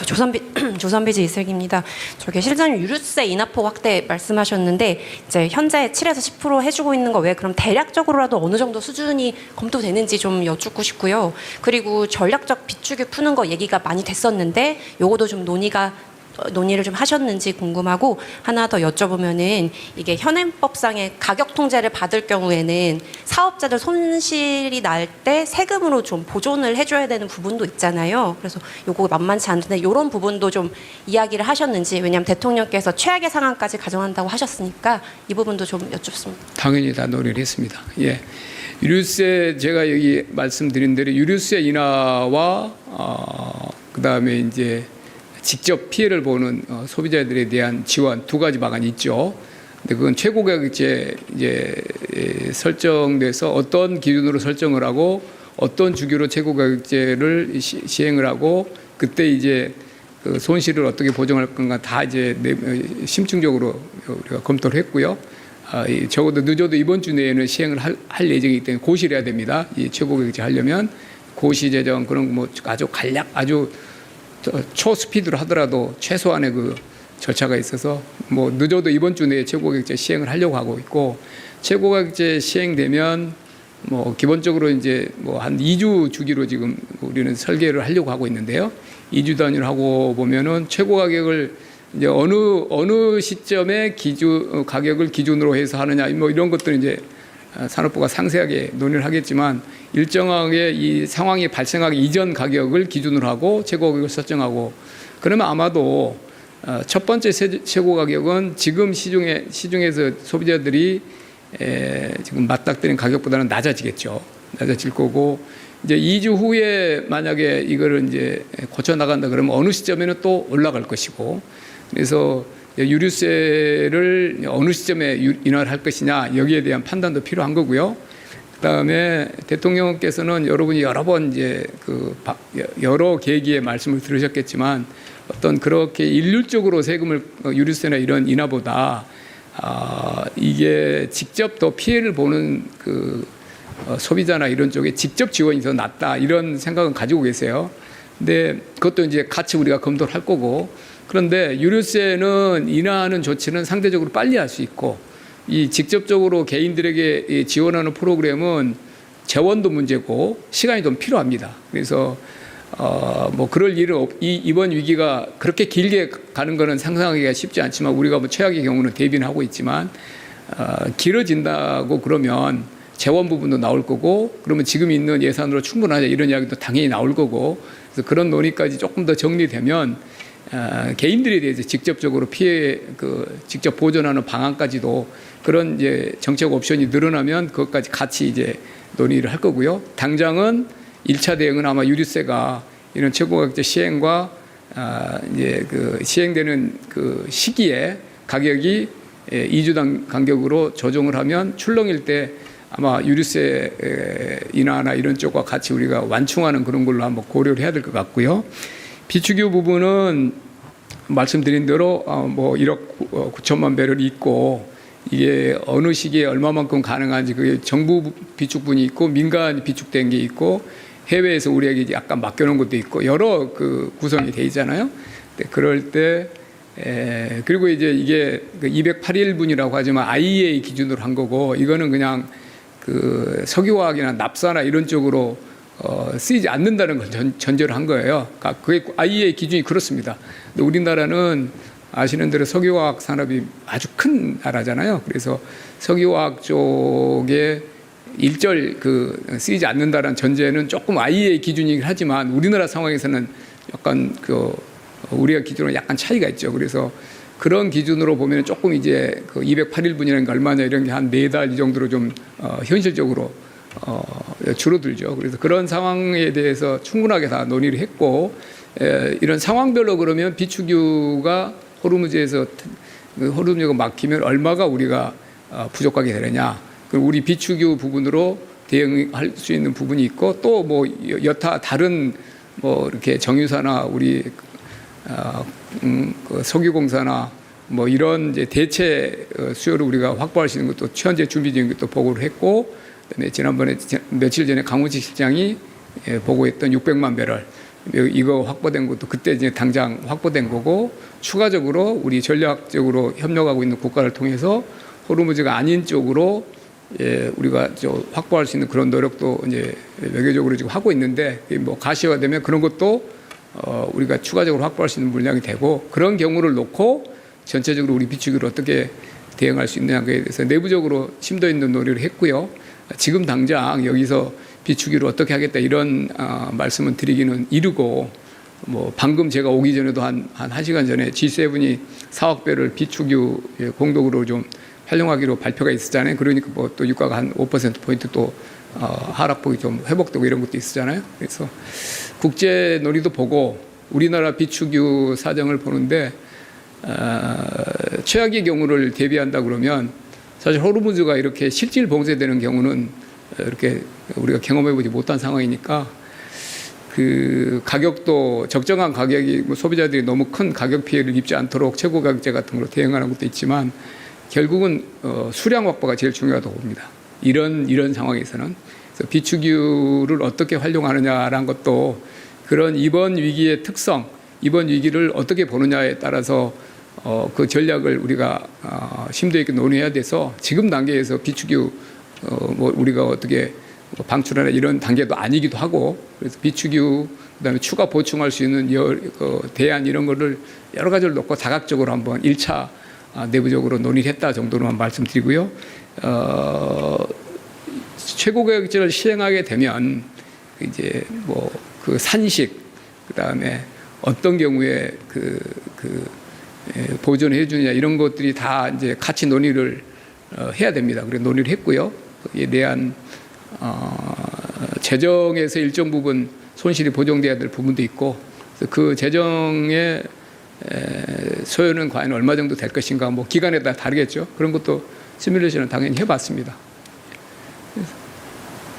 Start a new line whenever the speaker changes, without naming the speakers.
저 조선비즈 이슬기입니다. 저기 실장님 유류세 인하폭 확대 말씀하셨는데 이제 현재 7에서 10% 해주고 있는 거 외에 그럼 대략적으로라도 어느 정도 수준이 검토되는지 좀 여쭙고 싶고요. 그리고 전략적 비축유 푸는 거 얘기가 많이 됐었는데 요거도 좀 논의를 좀 하셨는지 궁금하고, 하나 더 여쭤보면은 이게 현행법상의 가격 통제를 받을 경우에는 사업자들 손실이 날 때 세금으로 좀 보존을 해줘야 되는 부분도 있잖아요. 그래서 요거 만만치 않은데 이런 부분도 좀 이야기를 하셨는지, 왜냐하면 대통령께서 최악의 상황까지 가정한다고 하셨으니까 이 부분도 좀 여쭙습니다.
당연히 다 논의를 했습니다. 예. 유류세, 제가 여기 말씀드린 대로 유류세 인하와 그다음에 이제 직접 피해를 보는 소비자들에 대한 지원 두 가지 방안이 있죠. 근데 그건 최고가격제 이제 설정돼서 어떤 기준으로 설정을 하고 어떤 주기로 최고가격제를 시행을 하고 그때 이제 그 손실을 어떻게 보정할 건가 다 이제 심층적으로 우리가 검토를 했고요. 적어도 늦어도 이번 주 내에는 시행을 할 예정이기 때문에 고시를 해야 됩니다. 이 최고가격제 하려면 고시 제정 그런 뭐 아주 간략 아주 초스피드로 하더라도 최소한의 그 절차가 있어서 뭐 늦어도 이번 주 내에 최고가격제 시행을 하려고 하고 있고, 최고가격제 시행되면 뭐 기본적으로 이제 뭐 한 2주 주기로 지금 우리는 설계를 하려고 하고 있는데요. 2주 단위로 하고 보면은 최고가격을 이제 어느 시점에 가격을 기준으로 해서 하느냐 뭐 이런 것들은 이제 산업부가 상세하게 논의를 하겠지만, 일정하게 이 상황이 발생하기 이전 가격을 기준으로 하고 최고 가격을 설정하고, 그러면 아마도 첫 번째 최고 가격은 지금 시중에서 소비자들이 지금 맞닥뜨린 가격보다는 낮아지겠죠. 낮아질 거고, 이제 2주 후에 만약에 이거를 이제 고쳐 나간다 그러면 어느 시점에는 또 올라갈 것이고, 그래서 유류세를 어느 시점에 인하를 할 것이냐 여기에 대한 판단도 필요한 거고요. 그다음에 대통령께서는 여러분이 여러 번 이제 여러 계기에 말씀을 들으셨겠지만 어떤 그렇게 일률적으로 세금을 유류세나 이런 인하보다 이게 직접 더 피해를 보는 그 소비자나 이런 쪽에 직접 지원이 더 낫다 이런 생각은 가지고 계세요. 근데 그것도 이제 같이 우리가 검토를 할 거고, 그런데 유류세는 인하하는 조치는 상대적으로 빨리 할 수 있고, 이 직접적으로 개인들에게 지원하는 프로그램은 재원도 문제고 시간이 좀 필요합니다. 그래서 뭐 그럴 일은 이번 위기가 그렇게 길게 가는 거는 상상하기가 쉽지 않지만, 우리가 뭐 최악의 경우는 대비는 하고 있지만 길어진다고 그러면 재원 부분도 나올 거고, 그러면 지금 있는 예산으로 충분하냐 이런 이야기도 당연히 나올 거고, 그래서 그런 논의까지 조금 더 정리되면 개인들에 대해서 직접적으로 직접 보존하는 방안까지도 그런 이제 정책 옵션이 늘어나면 그것까지 같이 이제 논의를 할 거고요. 당장은 1차 대응은 아마 유류세가 이런 최고가격제 시행과 이제 시행되는 그 시기에 가격이 2주 간격으로 조정을 하면 출렁일 때 아마 유류세 인하나 이런 쪽과 같이 우리가 완충하는 그런 걸로 한번 고려를 해야 될 것 같고요. 비축유 부분은 말씀드린 대로 뭐 1억 9천만 배럴이 있고, 이게 어느 시기에 얼마만큼 가능한지 그게 정부 비축분이 있고 민간 비축된 게 있고 해외에서 우리에게 약간 맡겨놓은 것도 있고 여러 그 구성이 돼 있잖아요. 그럴 때 그리고 이제 이게 208일분이라고 하지만 IEA 기준으로 한 거고, 이거는 그냥 그 석유화학이나 납사나 이런 쪽으로 쓰이지 않는다는 걸 전제로 한 거예요. 그러니까 그게 IEA 기준이 그렇습니다. 근데 우리나라는 아시는 대로 석유화학 산업이 아주 큰 나라잖아요. 그래서 석유화학 쪽에 일절 쓰이지 않는다는 전제는 조금 IEA 기준이긴 하지만 우리나라 상황에서는 약간 우리가 기준으로 약간 차이가 있죠. 그래서 그런 기준으로 보면 조금 이제 208일분이라는 게 얼마냐 이런 게 한 4달 이 정도로 좀 현실적으로 줄어들죠. 그래서 그런 상황에 대해서 충분하게 다 논의를 했고, 이런 상황별로 그러면 비축유가 호르무즈가 막히면 얼마가 우리가 부족하게 되느냐, 그리고 우리 비축유 부분으로 대응할 수 있는 부분이 있고, 또 뭐 여타 다른 뭐 이렇게 정유사나 우리 석유공사나 뭐 이런 이제 대체 수요를 우리가 확보할 수 있는 것도 현재 준비 중인 것도 보고를 했고, 그다음에 지난번에 며칠 전에 강훈식 실장이 보고했던 600만 배럴 이거 확보된 것도 그때 이제 당장 확보된 거고, 추가적으로 우리 전략적으로 협력하고 있는 국가를 통해서 호르무즈가 아닌 쪽으로 우리가 확보할 수 있는 그런 노력도 이제 외교적으로 지금 하고 있는데, 뭐 가시화되면 그런 것도 우리가 추가적으로 확보할 수 있는 물량이 되고, 그런 경우를 놓고 전체적으로 우리 비축유를 어떻게 대응할 수 있느냐에 대해서 내부적으로 심도 있는 논의를 했고요. 지금 당장 여기서 비축유를 어떻게 하겠다 이런 말씀은 드리기는 이르고, 뭐 방금 제가 오기 전에도 한 1시간 전에 G7이 4억 배를 비축유 공동으로 좀 활용하기로 발표가 있었잖아요. 그러니까 뭐 또 유가가 한 5%포인트 또 하락폭이 좀 회복되고 이런 것도 있었잖아요. 그래서 국제 논의도 보고 우리나라 비축유 사정을 보는데, 최악의 경우를 대비한다 그러면 사실 호르무즈가 이렇게 실질 봉쇄되는 경우는 이렇게 우리가 경험해보지 못한 상황이니까, 그 가격도 적정한 가격이, 뭐 소비자들이 너무 큰 가격 피해를 입지 않도록 최고 가격제 같은 걸로 대응하는 것도 있지만, 결국은 수량 확보가 제일 중요하다고 봅니다. 이런 상황에서는. 그래서 비축유를 어떻게 활용하느냐라는 것도 그런 이번 위기의 특성, 이번 위기를 어떻게 보느냐에 따라서 그 전략을 우리가 심도 있게 논의해야 돼서, 지금 단계에서 비축유 뭐 우리가 어떻게 방출하나 이런 단계도 아니기도 하고, 그래서 비축유 그다음에 추가 보충할 수 있는 대안 이런 거를 여러 가지를 놓고 다각적으로 한번 1차 내부적으로 논의를 했다 정도로만 말씀드리고요. 최고가격제를 시행하게 되면 이제 뭐 그 산식, 그다음에 어떤 경우에 보존해 주느냐 이런 것들이 다 이제 같이 논의를 해야 됩니다. 그래서 논의를 했고요. 이에 대한 재정에서 일정 부분 손실이 보정돼야 될 부분도 있고, 그 재정의 소요는 과연 얼마 정도 될 것인가, 뭐 기간에 따라 다르겠죠. 그런 것도 시뮬레이션을 당연히 해봤습니다.